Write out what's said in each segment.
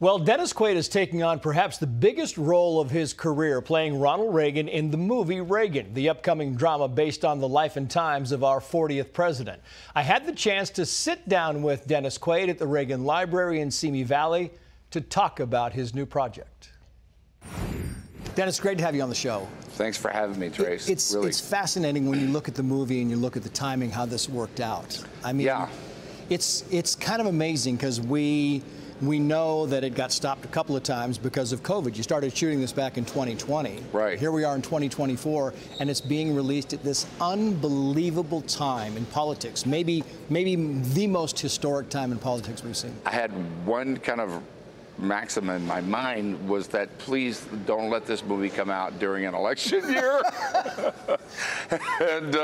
Well, Dennis Quaid is taking on perhaps the biggest role of his career, playing Ronald Reagan in the movie Reagan, the upcoming drama based on the life and times of our 40th president. I had the chance to sit down with Dennis Quaid at the Reagan Library in Simi Valley to talk about his new project. Dennis, great to have you on the show. Thanks for having me, Trace. It's fascinating when you look at the movie and you look at the timing, how this worked out. I mean, yeah. It's kind of amazing because we know that it got stopped a couple of times because of COVID. You started shooting this back in 2020. Right. Here we are in 2024, and it's being released at this unbelievable time in politics. Maybe the most historic time in politics we've seen. I had one kind of maxim in my mind was that please don't let this movie come out during an election year. And,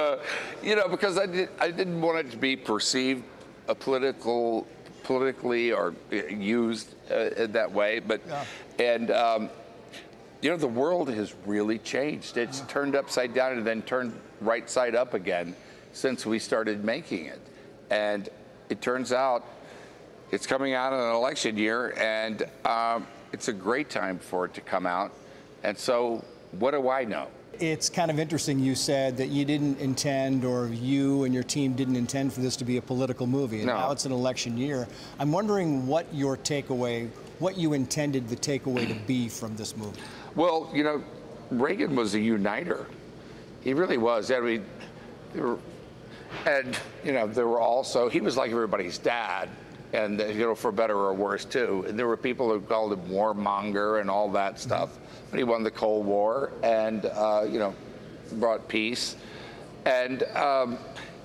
you know, because I didn't want it to be perceived politically or used that way, but and you know, the world has really changed. It's turned upside down and then turned right side up again since we started making it. And it turns out it's coming out in an election year, and it's a great time for it to come out. And so what do I know? It's kind of interesting you said that you didn't intend, or you and your team didn't intend for this to be a political movie, and now it's an election year. I'm wondering what your takeaway, what you intended the takeaway to be from this movie. Well, you know, Reagan was a uniter. He really was. I mean, and you know, there were also, he was like everybody's dad, and you know, for better or worse too. And there were people who called him warmonger and all that stuff. But he won the Cold War and you know, brought peace. And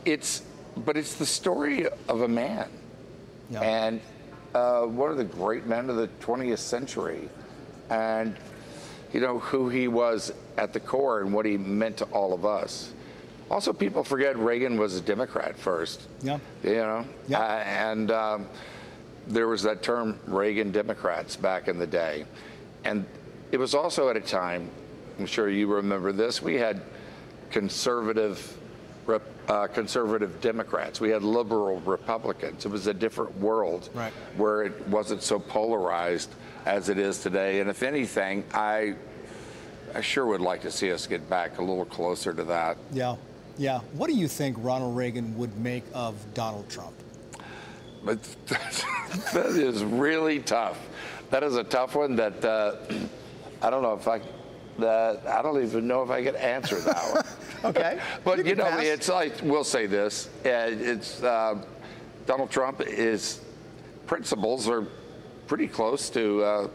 it's the story of a man, and one of the great men of the 20th century, and you know, who he was at the core and what he meant to all of us. Also, people forget Reagan was a Democrat first. Yeah. You know? Yeah. And there was that term, Reagan Democrats, back in the day. And it was also at a time, I'm sure you remember this, we had conservative Democrats. We had liberal Republicans. It was a different world where it wasn't so polarized as it is today. And if anything, I sure would like to see us get back a little closer to that. Yeah. Yeah. What do you think Ronald Reagan would make of Donald Trump? But that is really tough. That is a tough one that I don't know if I don't even know if I could answer that one. Okay. But you know, it's like, we'll say this, it's Donald Trump, his principles are pretty close to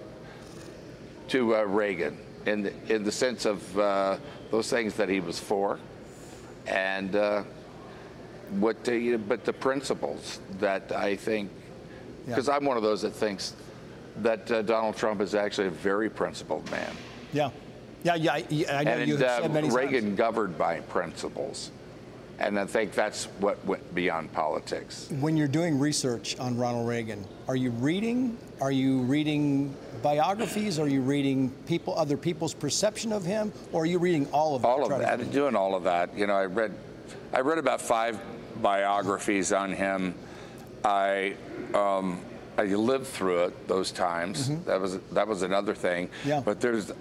Reagan in the sense of those things that he was for. And but the principles that I think, because I'm one of those that thinks that Donald Trump is actually a very principled man. Yeah, I know you've said many times. Reagan governed by principles, and I think that's what went beyond politics. When you're doing research on Ronald Reagan, are you reading biographies? Are you reading other people's perception of him, or are you reading all of it? All of that, doing all of that. You know, I read about 5 biographies on him. I lived through it those times. That was another thing. Yeah. But there's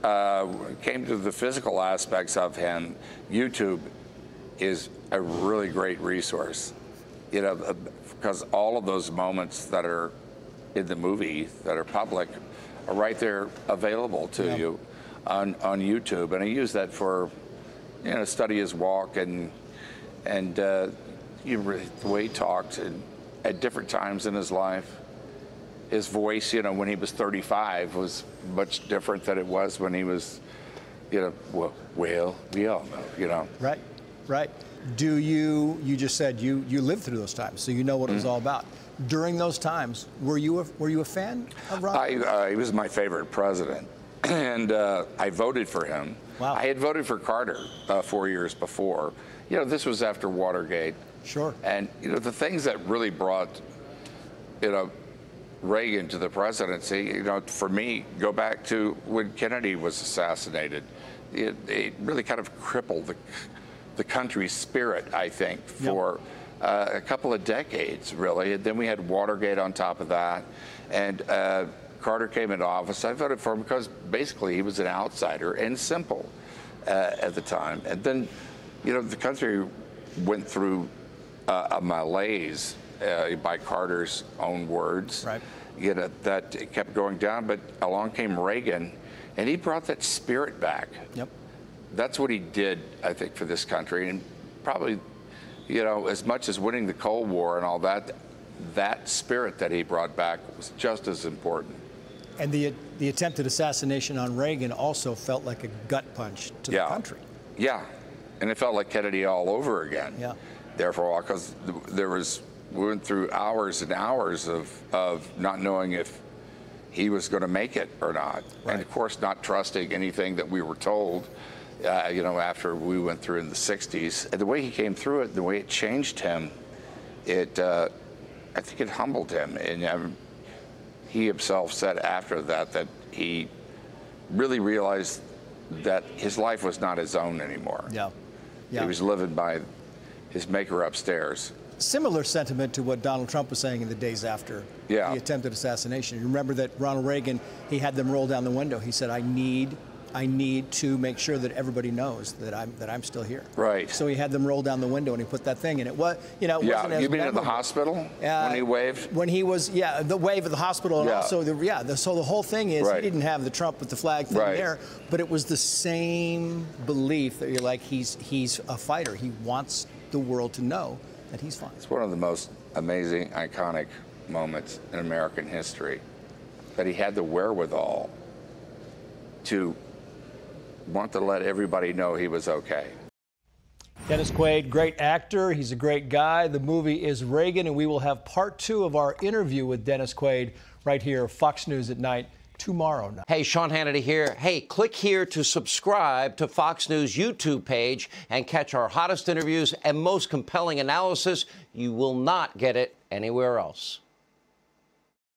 came to the physical aspects of him. YouTube is a really great resource. You know, because all of those moments that are in the movie that are public are right there available to you on YouTube. And I use that for, you know, study his walk and the way he talked at different times in his life. His voice, you know, when he was 35 was much different than it was when he was, you know, well, we all know, you know. Right, right. Do you just said you lived through those times, so you know what it was all about. During those times, were you a fan of Ronald? He was my favorite president, and I voted for him. Wow. I had voted for Carter 4 years before. You know, this was after Watergate. Sure. And, you know, the things that really brought, you know, Reagan to the presidency, you know, for me, go back to when Kennedy was assassinated. It really kind of crippled the country's spirit, I think, for a couple of decades, really. And then we had Watergate on top of that. And Carter came into office, I voted for him because basically he was an outsider and simple at the time. And then, you know, the country went through a malaise, by Carter's own words. Right. You know, that it kept going down, but along came Reagan, and he brought that spirit back. Yep. That's what he did, I think, for this country, and probably, you know, as much as winning the Cold War and all that, that spirit that he brought back was just as important. And the attempted assassination on Reagan also felt like a gut punch to the country. Yeah, and it felt like Kennedy all over again. Yeah. Therefore, because we went through hours and hours of not knowing if he was going to make it or not. Right. And of course, not trusting anything that we were told, you know, after we went through in the 60s. And the way he came through it, the way it changed him, I think it humbled him. And he himself said after that he really realized that his life was not his own anymore. Yeah. Yeah. He was living by his maker upstairs. Similar sentiment to what Donald Trump was saying in the days after the attempted assassination. You remember that Ronald Reagan, he had them roll down the window. He said, I need to make sure that everybody knows that I'm still here. Right. So he had them roll down the window, and he put that thing in it. What, you know, it wasn't as you mean memorable. at the hospital when he waved? When he was, the wave at the hospital, and also so the whole thing is he didn't have the Trump with the flag thing there, but it was the same belief that you're like, he's a fighter. He wants the world to know that he's fine. It's one of the most amazing, iconic moments in American history, that he had the wherewithal to want to let everybody know he was okay. Dennis Quaid, great actor. He's a great guy. The movie is Reagan, and we will have part 2 of our interview with Dennis Quaid right here, Fox News at Night, tomorrow night. Hey, Sean Hannity here. Hey, click here to subscribe to Fox News YouTube page and catch our hottest interviews and most compelling analysis. You will not get it anywhere else.